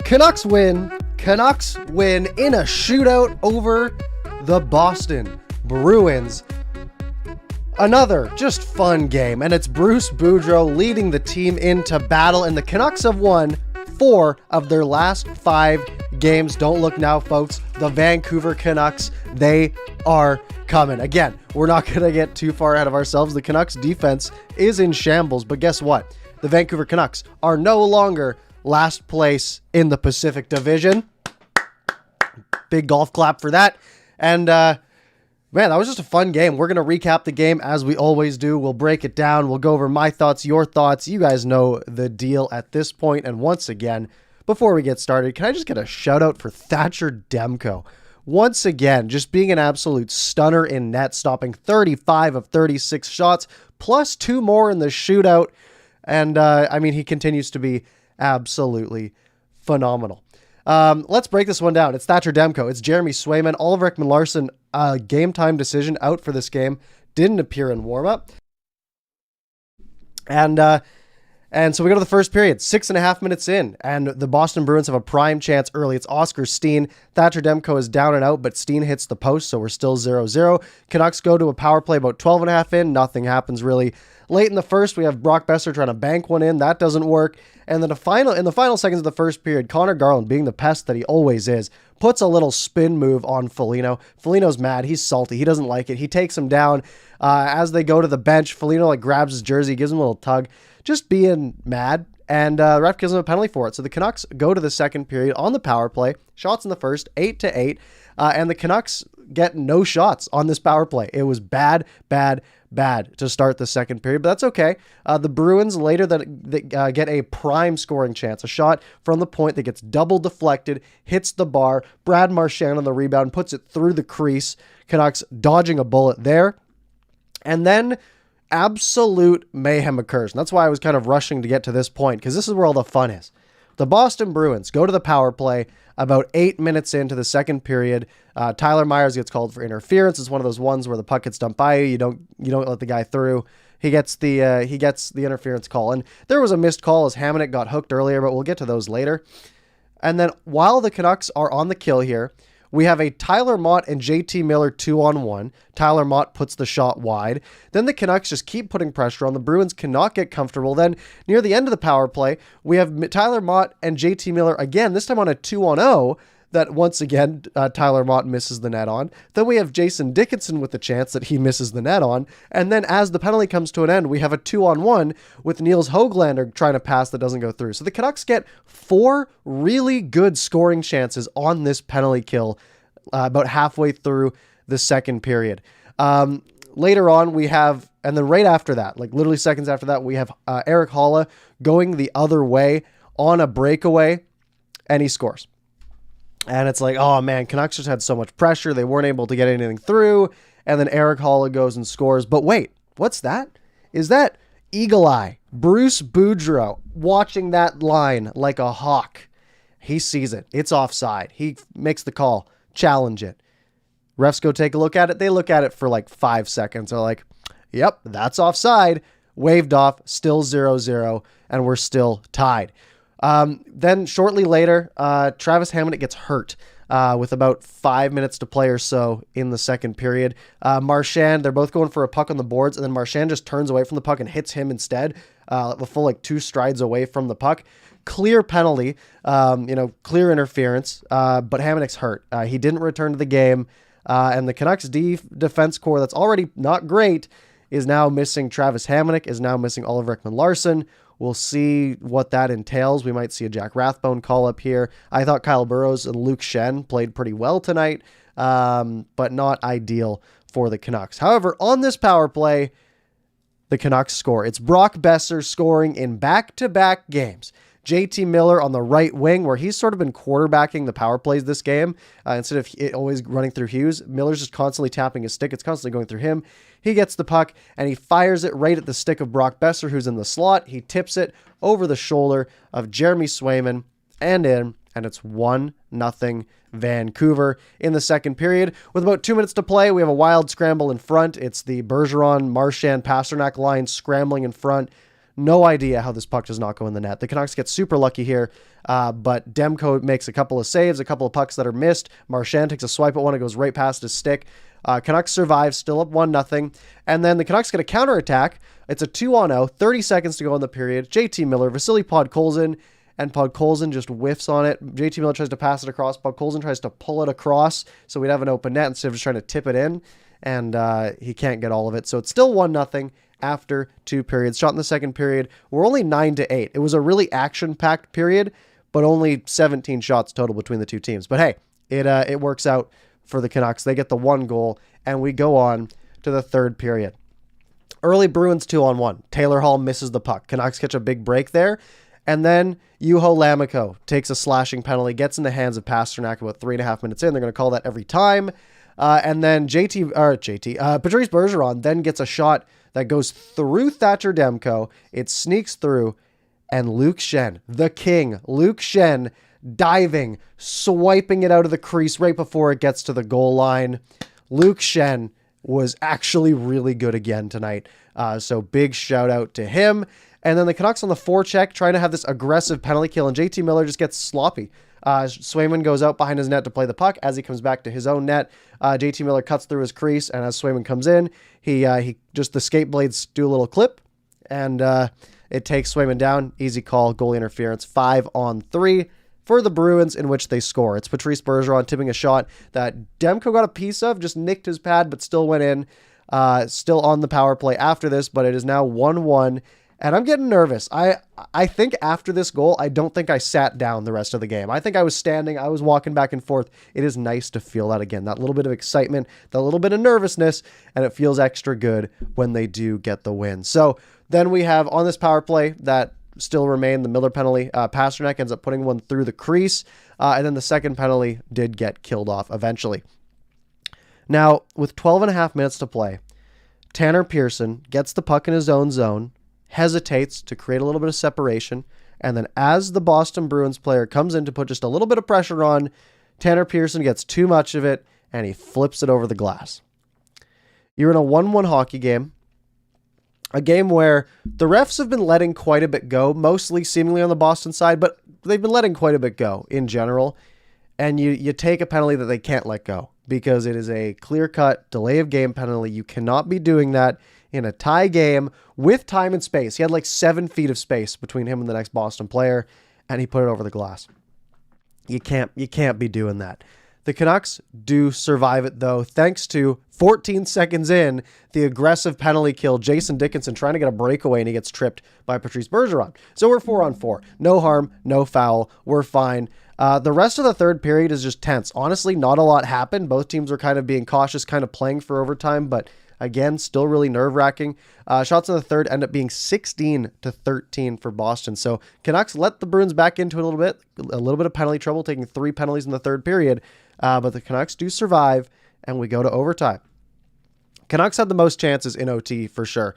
Canucks win. Canucks win in a shootout over the Boston Bruins. Another just fun game, and it's Bruce Boudreau leading the team into battle, and the Canucks have won 4 of their last 5 games. Don't look now, folks. The Vancouver Canucks, they are coming. Again, we're not going to get too far ahead of ourselves. The Canucks defense is in shambles, but guess what? The Vancouver Canucks are no longer last place in the Pacific Division. Big golf clap for that. And, man, that was just a fun game. We're going to recap the game as we always do. We'll break it down. We'll go over my thoughts, your thoughts. You guys know the deal at this point. And once again, before we get started, can I just get a shout out for Thatcher Demko? Once again, just being an absolute stunner in net, stopping 35 of 36 shots, plus 2 more in the shootout. And, I mean, he continues to be absolutely phenomenal. Let's break this one down. It's Thatcher Demko. It's Jeremy Swayman. Oliver Ekman-Larsson, game time decision out for this game. Didn't appear in warm-up. And so we go to the first period, 6.5 minutes in, and the Boston Bruins have a prime chance early. It's Oscar Steen. Thatcher Demko is down and out, but Steen hits the post, so we're still 0-0. Canucks go to a power play about 12.5 in. Nothing happens really. Late in the first, we have Brock Boeser trying to bank one in. That doesn't work. And then in the final seconds of the first period, Connor Garland, being the pest that he always is, puts a little spin move on Foligno. Foligno's mad. He's salty. He doesn't like it. He takes him down. As they go to the bench, Foligno grabs his jersey, gives him a little tug, just being mad. And the ref gives him a penalty for it. So the Canucks go to the second period on the power play. Shots in the first, 8-8. And the Canucks get no shots on this power play. It was bad to start the second period, but that's okay. The Bruins later get a prime scoring chance. A shot from the point that gets double deflected, hits the bar. Brad Marchand on the rebound, puts it through the crease. Canucks dodging a bullet there. And then absolute mayhem occurs. And that's why I was kind of rushing to get to this point, because this is where all the fun is. The Boston Bruins go to the power play about 8 minutes into the second period. Tyler Myers gets called for interference. It's one of those ones where the puck gets dumped by you. You don't let the guy through. He gets the interference call. And there was a missed call as Hamonic got hooked earlier, but we'll get to those later. And then while the Canucks are on the kill here, we have a Tyler Mott and JT Miller 2-on-1. Tyler Mott puts the shot wide. Then the Canucks just keep putting pressure on. The Bruins cannot get comfortable. Then near the end of the power play, we have Tyler Mott and JT Miller again, this time on a 2-on-0 that once again Tyler Mott misses the net on. Then we have Jason Dickinson with the chance that he misses the net on. And then as the penalty comes to an end, we have a 2-on-1 with Niels Höglander trying to pass that doesn't go through. So the Canucks get 4 really good scoring chances on this penalty kill about halfway through the second period. Later on, we have, and then right after that, like literally seconds after that, we have Erik Haula going the other way on a breakaway, and he scores. And it's like, oh man, Canucks just had so much pressure. They weren't able to get anything through. And then Erik Haula goes and scores. But wait, what's that? Is that Eagle Eye, Bruce Boudreau, watching that line like a hawk? He sees it. It's offside. He makes the call. Challenge it. Refs go take a look at it. They look at it for like 5 seconds. They're like, yep, that's offside. Waved off. Still 0-0. And we're still tied. Then shortly later, Travis Hamonic gets hurt with about 5 minutes to play or so in the second period. Marchand, they're both going for a puck on the boards, and then Marchand just turns away from the puck and hits him instead, the full 2 strides away from the puck. Clear penalty, clear interference, but Hamonic's hurt. He didn't return to the game, and the Canucks defense core that's already not great is now missing Travis Hamonic, is now missing Oliver Ekman-Larsson. We'll see what that entails. We might see a Jack Rathbone call up here. I thought Kyle Burrows and Luke Schenn played pretty well tonight, but not ideal for the Canucks. However, on this power play, the Canucks score. It's Brock Boeser scoring in back-to-back games. JT Miller on the right wing, where he's sort of been quarterbacking the power plays this game. Instead of it always running through Hughes, Miller's just constantly tapping his stick. It's constantly going through him. He gets the puck, and he fires it right at the stick of Brock Boeser, who's in the slot. He tips it over the shoulder of Jeremy Swayman and in, and it's 1-0 Vancouver in the second period. With about 2 minutes to play, we have a wild scramble in front. It's the Bergeron, Marchand, Pasternak line scrambling in front. No idea how this puck does not go in the net. The Canucks get super lucky here, but Demko makes a couple of saves, a couple of pucks that are missed. Marchand takes a swipe at one. It goes right past his stick. Canucks survive, still up 1-0. And then the Canucks get a counterattack. It's a 2-0, 30 seconds to go in the period. JT Miller, Vasily Podkolzin, and Podkolzin just whiffs on it. JT Miller tries to pass it across. Podkolzin tries to pull it across so we'd have an open net instead of just trying to tip it in. And he can't get all of it. So it's still 1-0 after 2 periods. Shot in the second period. We're only 9-8. It was a really action-packed period, but only 17 shots total between the two teams. But hey, it works out for the Canucks. They get the 1 goal, and we go on to the third period. Early Bruins 2-on-1. Taylor Hall misses the puck. Canucks catch a big break there. And then Juho Lammikko takes a slashing penalty, gets in the hands of Pasternak about 3.5 minutes in. They're going to call that every time. And then Patrice Bergeron then gets a shot that goes through Thatcher Demko. It sneaks through, and Luke Schenn, the king, Luke Schenn, diving, swiping it out of the crease right before it gets to the goal line. Luke Schenn was actually really good again tonight. So big shout out to him. And then the Canucks on the forecheck trying to have this aggressive penalty kill, and JT Miller just gets sloppy. Swayman goes out behind his net to play the puck. As he comes back to his own net, JT Miller cuts through his crease, and as Swayman comes in, he just the skate blades do a little clip, and it takes Swayman down. Easy call, goalie interference, 5-on-3 for the Bruins, in which they score. It's Patrice Bergeron tipping a shot that Demko got a piece of, just nicked his pad, but still went in. Still on the power play after this, but it is now 1-1. And I'm getting nervous. I think after this goal, I don't think I sat down the rest of the game. I think I was standing. I was walking back and forth. It is nice to feel that again. That little bit of excitement, that little bit of nervousness, and it feels extra good when they do get the win. So then we have on this power play that still remain the Miller penalty. Pasternak ends up putting one through the crease. And then the second penalty did get killed off eventually. Now, with 12.5 minutes to play, Tanner Pearson gets the puck in his own zone, hesitates to create a little bit of separation, and then as the Boston Bruins player comes in to put just a little bit of pressure on, Tanner Pearson gets too much of it, and he flips it over the glass. You're in a 1-1 hockey game, a game where the refs have been letting quite a bit go, mostly seemingly on the Boston side, but they've been letting quite a bit go in general, and you take a penalty that they can't let go because it is a clear-cut delay of game penalty. You cannot be doing that in a tie game with time and space. He had like 7 feet of space between him and the next Boston player, and he put it over the glass. You can't be doing that. The Canucks do survive it, though, thanks to 14 seconds in, the aggressive penalty kill, Jason Dickinson trying to get a breakaway, and he gets tripped by Patrice Bergeron. So we're 4-on-4. No harm, no foul. We're fine. The rest of the third period is just tense. Honestly, not a lot happened. Both teams were kind of being cautious, kind of playing for overtime, but again, still really nerve-wracking. Shots in the third end up being 16-13 for Boston. So Canucks let the Bruins back into it a little bit of penalty trouble, taking 3 penalties in the third period. But the Canucks do survive, and we go to overtime. Canucks had the most chances in OT for sure.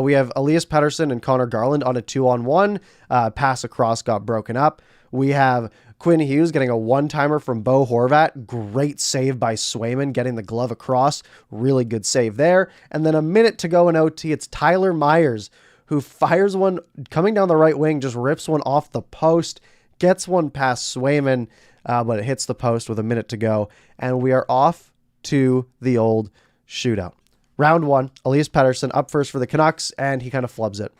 We have Elias Pettersson and Connor Garland on a 2-on-1. Pass across got broken up. We have Quinn Hughes getting a one-timer from Bo Horvat. Great save by Swayman, getting the glove across. Really good save there. And then a minute to go in OT. It's Tyler Myers who fires one coming down the right wing, just rips one off the post, gets one past Swayman, but it hits the post with a minute to go. And we are off to the old shootout. Round 1, Elias Pettersson up first for the Canucks, and he kind of flubs it.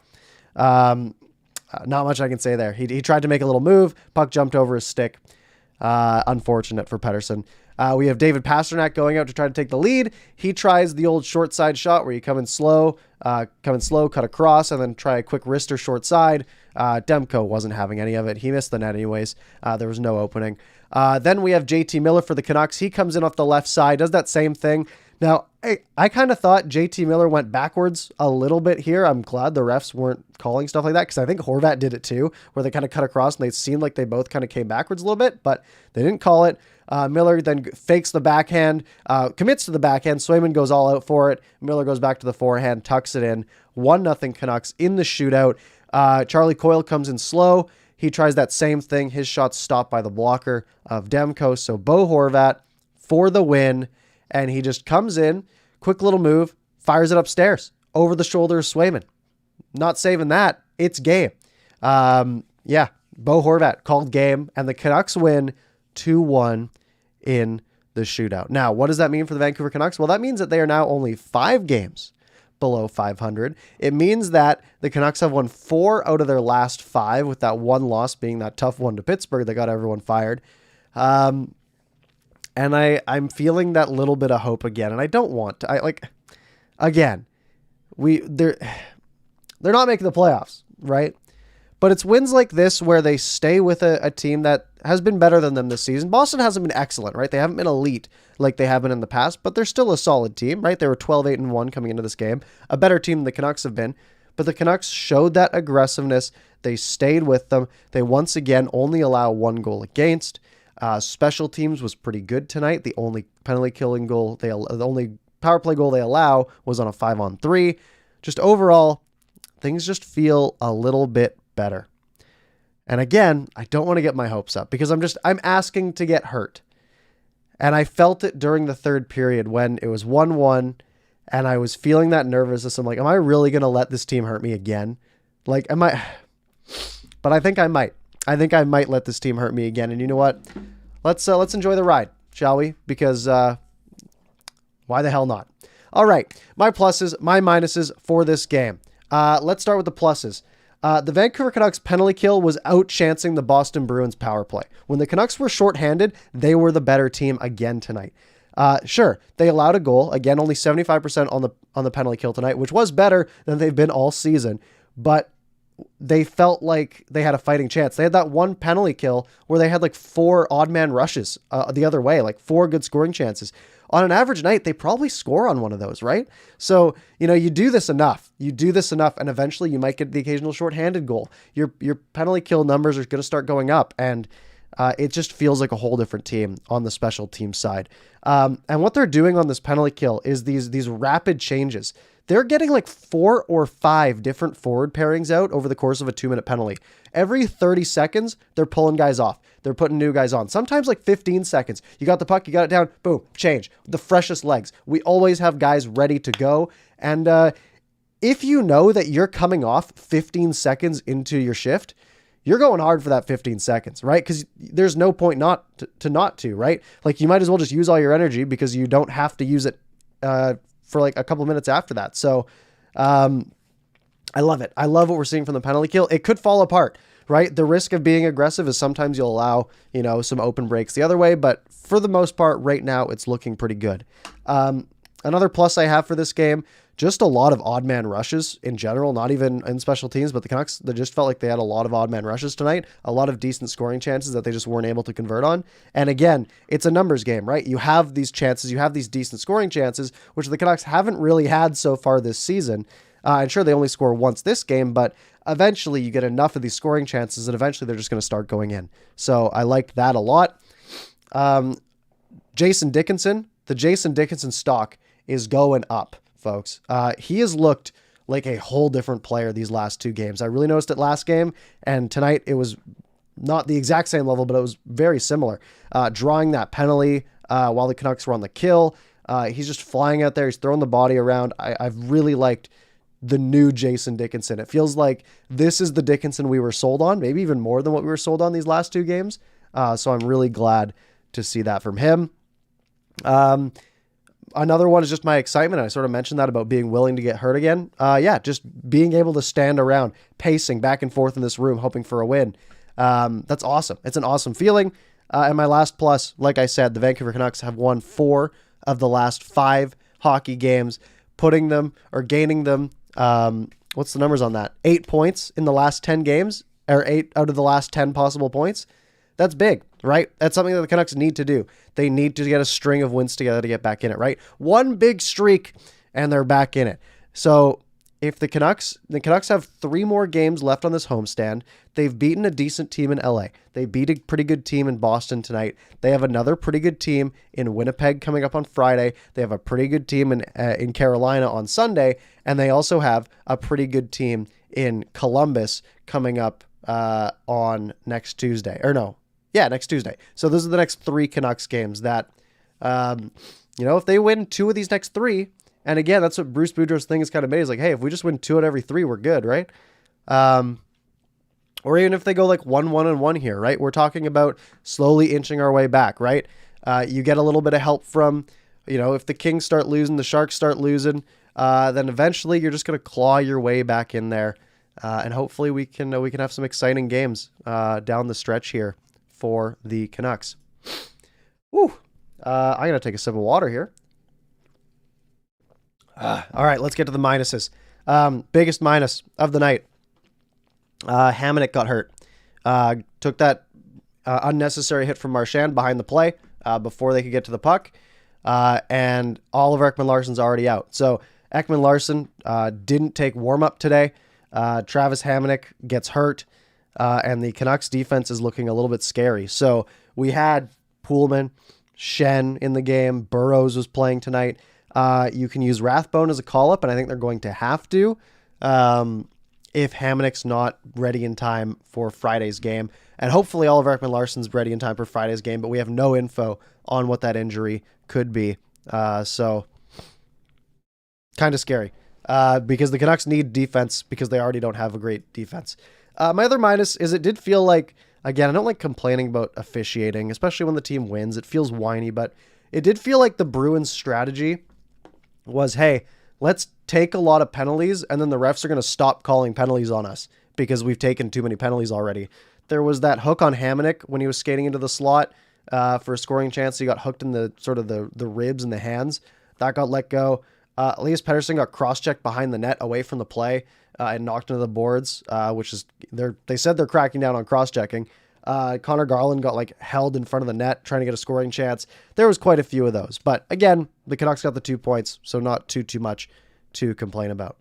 Not much I can say there. He tried to make a little move. Puck jumped over his stick. Unfortunate for Pettersson. We have David Pasternak going out to try to take the lead. He tries the old short side shot where you come in slow, cut across, and then try a quick wrister short side. Demko wasn't having any of it. He missed the net anyways. There was no opening. Then we have JT Miller for the Canucks. He comes in off the left side, does that same thing. Now, I kind of thought JT Miller went backwards a little bit here. I'm glad the refs weren't calling stuff like that because I think Horvat did it too, where they kind of cut across and they seemed like they both kind of came backwards a little bit, but they didn't call it. Miller then fakes the backhand, commits to the backhand. Swayman goes all out for it. Miller goes back to the forehand, tucks it in. 1-0 Canucks in the shootout. Charlie Coyle comes in slow. He tries that same thing. His shot's stopped by the blocker of Demko. So Bo Horvat for the win. And he just comes in, quick little move, fires it upstairs, over the shoulder of Swayman. Not saving that. it's game. Yeah, Bo Horvat called game, and the Canucks win 2-1 in the shootout. Now, what does that mean for the Vancouver Canucks? Well, that means that they are now only 5 games below 500. It means that the Canucks have won 4 out of their last 5, with that one loss being that tough one to Pittsburgh that got everyone fired. And I'm feeling that little bit of hope again, and I don't want to. They're not making the playoffs, right? But it's wins like this where they stay with a team that has been better than them this season. Boston hasn't been excellent, right? They haven't been elite like they have been in the past, but they're still a solid team, right? They were 12-8-1 coming into this game, a better team than the Canucks have been. But the Canucks showed that aggressiveness. They stayed with them. They once again only allow 1 goal against. Special teams was pretty good tonight. The only penalty killing goal, the only power play goal they allow was on a 5-on-3. Just overall, things just feel a little bit better. And again, I don't want to get my hopes up because I'm asking to get hurt. And I felt it during the third period when it was 1-1 and I was feeling that nervousness. I'm like, am I really going to let this team hurt me again? Like, am I? But I think I might. I think I might let this team hurt me again. And you know what? Let's enjoy the ride, shall we? Because why the hell not? All right, my pluses, my minuses for this game. Let's start with the pluses. The Vancouver Canucks penalty kill was outchancing the Boston Bruins power play. When the Canucks were shorthanded, they were the better team again tonight. Sure, they allowed a goal. Again, only 75% on the penalty kill tonight, which was better than they've been all season. But they felt like they had a fighting chance. They had that one penalty kill where they had like 4 odd man rushes the other way, like 4 good scoring chances. On an average night, they probably score on one of those, right? So, you do this enough. And eventually you might get the occasional shorthanded goal. Your penalty kill numbers are going to start going up, and it just feels like a whole different team on the special team side. And what they're doing on this penalty kill is these rapid changes. They're getting like 4 or 5 different forward pairings out over the course of a 2-minute penalty. Every 30 seconds, they're pulling guys off. They're putting new guys on. Sometimes like 15 seconds. You got the puck, you got it down, boom, change. The freshest legs. We always have guys ready to go. And if you know that you're coming off 15 seconds into your shift, you're going hard for that 15 seconds, right? Because there's no point not to, right? Like you might as well just use all your energy because you don't have to use it for like a couple minutes after that. So I love it. I love what we're seeing from the penalty kill. It could fall apart, right? The risk of being aggressive is sometimes you'll allow, some open breaks the other way, but for the most part right now, it's looking pretty good. Another plus I have for this game, just a lot of odd man rushes in general, not even in special teams, but the Canucks, they just felt like they had a lot of odd man rushes tonight, a lot of decent scoring chances that they just weren't able to convert on. And again, it's a numbers game, right? You have these chances, you have these decent scoring chances, which the Canucks haven't really had so far this season. And sure, they only score once this game, but eventually you get enough of these scoring chances and eventually they're just going to start going in. So I like that a lot. Jason Dickinson, the Jason Dickinson stock is going up, folks. He has looked like a whole different player these last 2 games. I really noticed it last game, and tonight it was not the exact same level, but it was very similar. Drawing that penalty while the Canucks were on the kill. He's just flying out there. He's throwing the body around. I've really liked the new Jason Dickinson. It feels like this is the Dickinson we were sold on, maybe even more than what we were sold on these last 2 games. So I'm really glad to see that from him. Another one is just my excitement. I sort of mentioned that about being willing to get hurt again. Just being able to stand around, pacing back and forth in this room, hoping for a win. That's awesome. It's an awesome feeling. And my last plus, like I said, the Vancouver Canucks have won 4 of the last 5 hockey games, putting them or gaining them. What's the numbers on that? 8 points in the last 10 games, or 8 out of the last 10 possible points. That's big, right? That's something that the Canucks need to do. They need to get a string of wins together to get back in it, right? One big streak and they're back in it. So if the Canucks have 3 more games left on this homestand. They've beaten a decent team in LA. They beat a pretty good team in Boston tonight. They have another pretty good team in Winnipeg coming up on Friday. They have a pretty good team in Carolina on Sunday. And they also have a pretty good team in Columbus coming up on next Tuesday. Next Tuesday. So those are the next 3 Canucks games that, if they win 2 of these next 3, and again, that's what Bruce Boudreau's thing is kind of made. Is like, hey, if we just win 2 out of every 3, we're good, right? Or even if they go like 1-1-1 here, right? We're talking about slowly inching our way back, right? You get a little bit of help from, if the Kings start losing, the Sharks start losing, then eventually you're just going to claw your way back in there. And hopefully we can have some exciting games down the stretch here for the Canucks. Woo. I'm going to take a sip of water here. All right, let's get to the minuses. Biggest minus of the night. Hamonic got hurt. Took that unnecessary hit from Marchand behind the play before they could get to the puck. And Oliver Ekman-Larsson's already out. So Ekman-Larsson didn't take warm-up today. Travis Hamonic gets hurt. And the Canucks defense is looking a little bit scary. So we had Poolman, Shen in the game. Burrows was playing tonight. You can use Rathbone as a call-up, and I think they're going to have to if Hamonic's not ready in time for Friday's game. And hopefully Oliver Ekman-Larsson's ready in time for Friday's game, but we have no info on what that injury could be. So kind of scary because the Canucks need defense because they already don't have a great defense. My other minus is it did feel like, again, I don't like complaining about officiating, especially when the team wins. It feels whiny, but it did feel like the Bruins' strategy was, hey, let's take a lot of penalties, and then the refs are going to stop calling penalties on us because we've taken too many penalties already. There was that hook on Hamonic when he was skating into the slot for a scoring chance. He got hooked in the sort of the ribs and the hands. That got let go. Elias Pettersson got cross-checked behind the net away from the play and knocked into the boards, which is, they said they're cracking down on cross-checking. Connor Garland got held in front of the net trying to get a scoring chance. There was quite a few of those. But again, the Canucks got the 2 points, so not too much to complain about.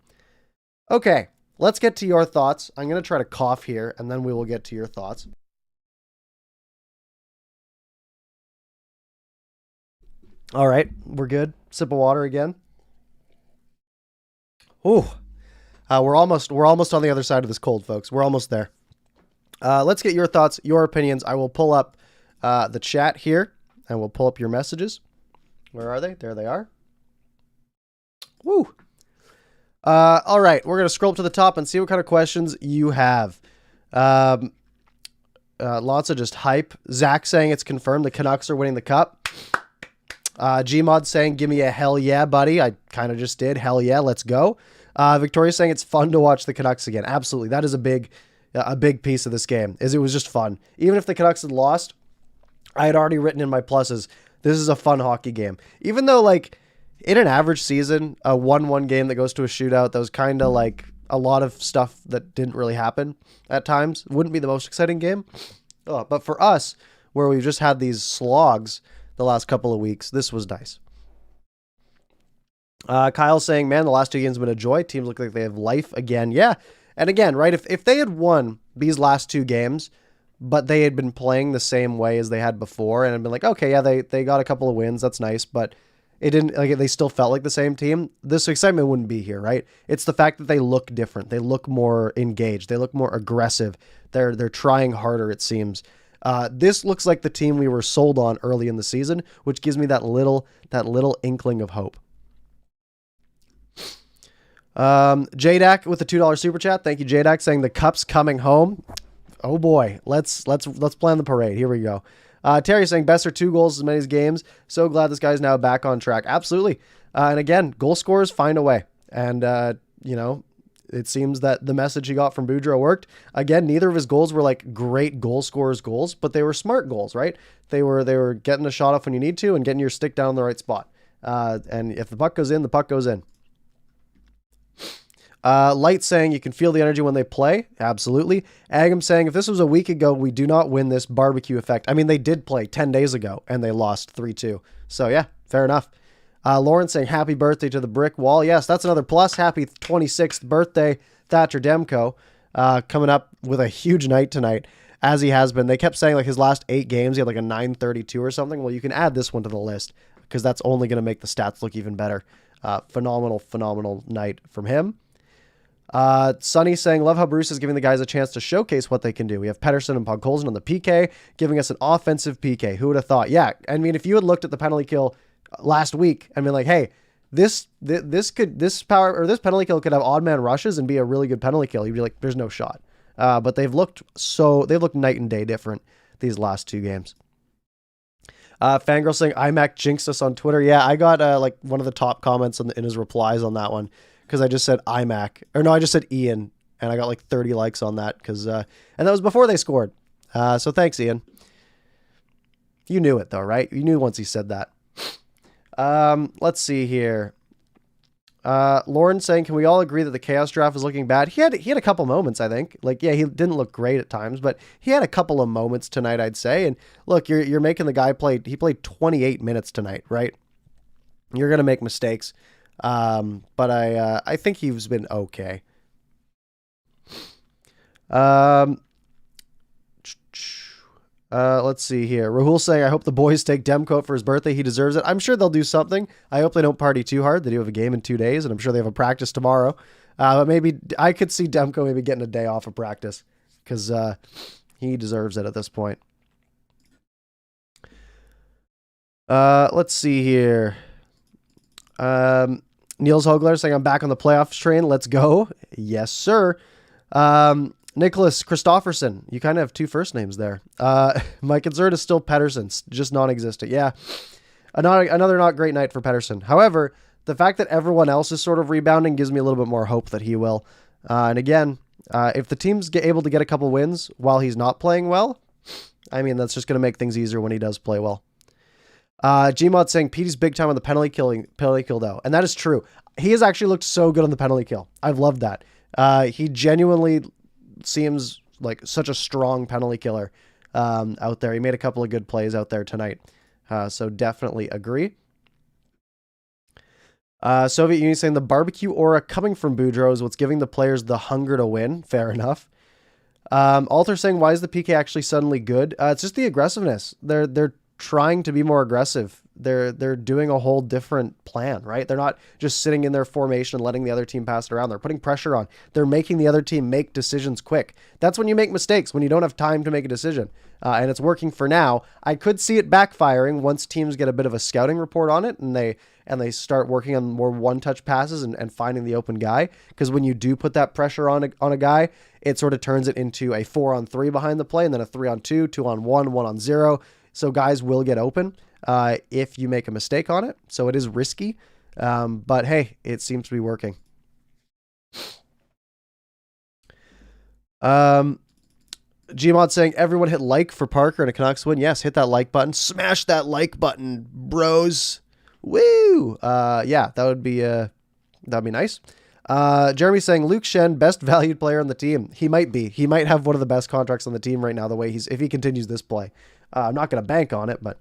Okay, let's get to your thoughts. I'm going to try to cough here, and then we will get to your thoughts. All right, we're good. Sip of water again. Ooh, we're almost on the other side of this cold, folks. We're almost there. Let's get your thoughts, your opinions. I will pull up the chat here, and we'll pull up your messages. Where are they? There they are. Woo. All right, we're going to scroll up to the top and see what kind of questions you have. Lots of just hype. Zach saying it's confirmed the Canucks are winning the cup. Gmod saying, give me a hell yeah, buddy. I kind of just did. Hell yeah, let's go. Victoria saying it's fun to watch the Canucks again. Absolutely. That is a big piece of this game, is it was just fun. Even if the Canucks had lost, I had already written in my pluses, this is a fun hockey game. Even though, in an average season, a 1-1 game that goes to a shootout, that was kind of a lot of stuff that didn't really happen at times, wouldn't be the most exciting game. But for us, where we've just had these slogs the last couple of weeks, this was nice. Kyle saying, man, the last 2 games have been a joy. Teams look like they have life again. Yeah. And again, right, if they had won these last 2 games, but they had been playing the same way as they had before and had been like, okay, yeah, they got a couple of wins, that's nice, but it didn't, they still felt like the same team, this excitement wouldn't be here, right? It's the fact that they look different. They look more engaged. They look more aggressive. They're trying harder, it seems. This looks like the team we were sold on early in the season, which gives me that little inkling of hope. JDAC with the $2 super chat. Thank you, JDAC, saying the cup's coming home. Oh boy, let's plan the parade. Here we go. Terry saying Boeser 2 goals as many as games. So glad this guy's now back on track. Absolutely. And again, goal scorers find a way. And it seems that the message he got from Boudreau worked. Again, neither of his goals were great goal scorers goals, but they were smart goals, right? They were getting a shot off when you need to and getting your stick down in the right spot. And if the puck goes in, the puck goes in. Light saying you can feel the energy when they play. Absolutely. Agam saying if this was a week ago, we do not win this barbecue effect. I mean, they did play 10 days ago and they lost 3-2. So yeah, fair enough. Lauren saying happy birthday to the brick wall. Yes, that's another plus. Happy 26th birthday, Thatcher Demko. Coming up with a huge night tonight, as he has been. They kept saying his last 8 games, he had a 932 or something. Well, you can add this one to the list because that's only going to make the stats look even better. Phenomenal night from him. Sonny saying, love how Bruce is giving the guys a chance to showcase what they can do. We have Pettersson and Podkolzin on the PK, giving us an offensive PK. Who would have thought? Yeah, I mean, if you had looked at the penalty kill last week and been like, hey, this penalty kill could have odd man rushes and be a really good penalty kill. You'd be like, there's no shot. But they've looked night and day different these last 2 games. Fangirl saying iMac jinxed us on Twitter. Yeah, I got like one of the top comments in his replies on that one because I just said iMac, or no, I just said Ian, and I got like 30 likes on that because and that was before they scored. So thanks, Ian. You knew it though, right? You knew once he said that. Let's see here. Lauren saying, can we all agree that the chaos draft is looking bad? He had a couple moments, I think. Like, yeah, he didn't look great at times, but he had a couple of moments tonight, I'd say. And look, you're making the guy he played 28 minutes tonight, right? You're going to make mistakes. But I think he's been okay. Let's see here. Rahul saying, I hope the boys take Demko for his birthday. He deserves it. I'm sure they'll do something. I hope they don't party too hard. They do have a game in 2 days, and I'm sure they have a practice tomorrow. But maybe I could see Demko maybe getting a day off of practice because he deserves it at this point. Let's see here. Niels Hogler saying, I'm back on the playoffs train. Let's go. Yes, sir. Nicholas Christofferson. You kind of have 2 first names there. My concern is still Pettersson, just non-existent. Yeah, another not great night for Pettersson. However, the fact that everyone else is sort of rebounding gives me a little bit more hope that he will. And again, if the team's able to get a couple wins while he's not playing well, I mean, that's just going to make things easier when he does play well. Gmod saying, Petey's big time on the penalty kill though. And that is true. He has actually looked so good on the penalty kill. I've loved that. He genuinely seems like such a strong penalty killer out there. He made a couple of good plays out there tonight. So definitely agree. Soviet Union saying the barbecue aura coming from Boudreau is what's giving the players the hunger to win. Fair enough. Alter saying, why is the PK actually suddenly good? It's just the aggressiveness. They're trying to be more aggressive. They're doing a whole different plan, right? They're not just sitting in their formation and letting the other team pass it around. They're putting pressure on. They're making the other team make decisions quick. That's when you make mistakes, when you don't have time to make a decision. And it's working for now. I could see it backfiring once teams get a bit of a scouting report on it and they start working on more one-touch passes and finding the open guy. Because when you do put that pressure on a guy, it sort of turns it into a 4-on-3 behind the play, and then a 3-on-2, 2-on-1, 1-on-0. So guys will get open if you make a mistake on it. So it is risky. But hey, it seems to be working. Gmod saying, everyone hit like for Parker and a Canucks win. Yes, hit that like button. Smash that like button, bros. Woo! Yeah, that'd be nice. Jeremy saying, Luke Shen, best valued player on the team. He might be. He might have one of the best contracts on the team right now, the way if he continues this play. I'm not going to bank on it, but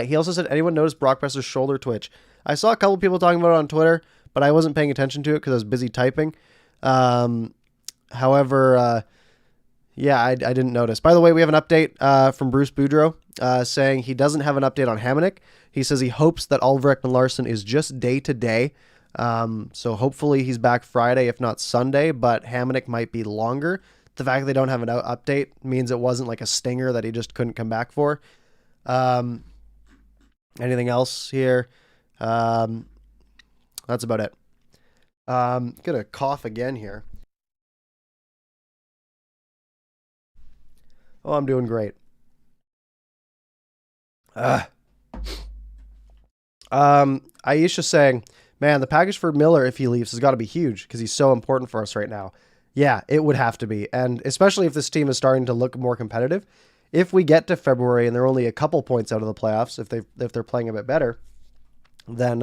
he also said, anyone notice Brock Boeser's shoulder twitch? I saw a couple people talking about it on Twitter, but I wasn't paying attention to it because I was busy typing. However, yeah, I didn't notice. By the way, we have an update from Bruce Boudreau saying he doesn't have an update on Hamonic. He says he hopes that Ulrich and Larson is just day to day. So hopefully he's back Friday, if not Sunday, but Hamonic might be longer. The fact that they don't have an update means it wasn't like a stinger that he just couldn't come back for. Anything else here? That's about it. Gonna cough again here. Oh, I'm doing great. Aisha saying, man, the package for Miller, if he leaves, has got to be huge because he's so important for us right now. Yeah, it would have to be. And especially if this team is starting to look more competitive. If we get to February and they're only a couple points out of the playoffs, if they're playing a bit better, then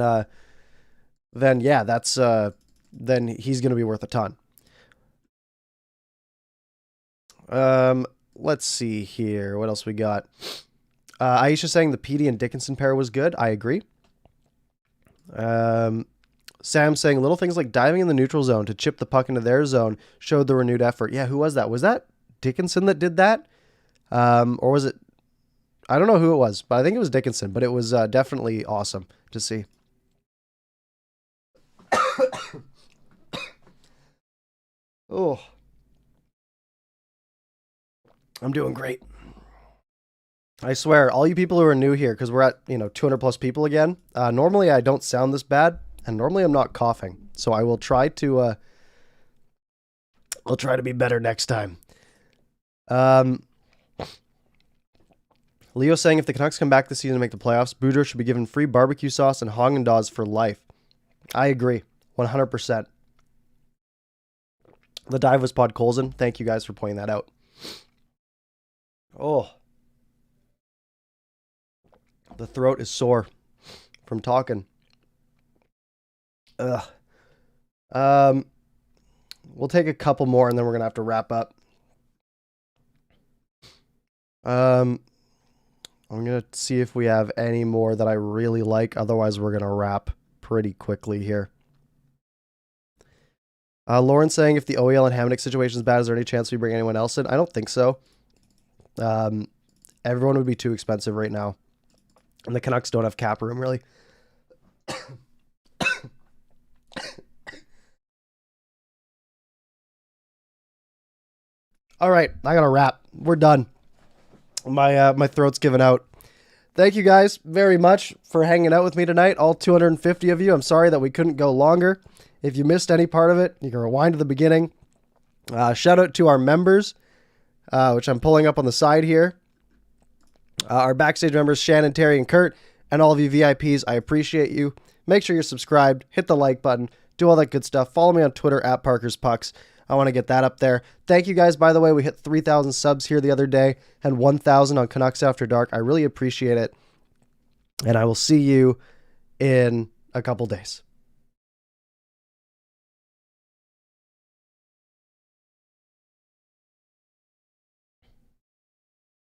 yeah, then he's going to be worth a ton. Let's see here. What else we got? Aisha saying the Petey and Dickinson pair was good. I agree. Sam saying little things like diving in the neutral zone to chip the puck into their zone showed the renewed effort. Yeah, who was that? Was that Dickinson that did that? Or was it? I don't know who it was, but I think it was Dickinson. But it was definitely awesome to see. Oh, I'm doing great. I swear, all you people who are new here, because we're at 200 plus people again. Normally I don't sound this bad, and normally I'm not coughing, so I will try to. I'll try to be better next time. Leo saying if the Canucks come back this season to make the playoffs, Boudreau should be given free barbecue sauce and Haagen-Dazs for life. I agree, 100%. The dive was Pod Colson. Thank you guys for pointing that out. Oh. The throat is sore from talking. Ugh. We'll take a couple more and then we're going to have to wrap up. I'm going to see if we have any more that I really like. Otherwise, we're going to wrap pretty quickly here. Lauren saying if the OEL and Hamonic situation is bad, is there any chance we bring anyone else in? I don't think so. Everyone would be too expensive right now. And the Canucks don't have cap room, really. All right, I got to wrap. We're done. My throat's giving out. Thank you guys very much for hanging out with me tonight, all 250 of you. I'm sorry that we couldn't go longer. If you missed any part of it, you can rewind to the beginning. Shout out to our members, which I'm pulling up on the side here. Our backstage members, Shannon, Terry, and Kurt, and all of you VIPs, I appreciate you. Make sure you're subscribed, hit the like button, do all that good stuff. Follow me on Twitter at ParkersPucks. I want to get that up there. Thank you guys, by the way. We hit 3,000 subs here the other day and 1,000 on Canucks After Dark. I really appreciate it. And I will see you in a couple days.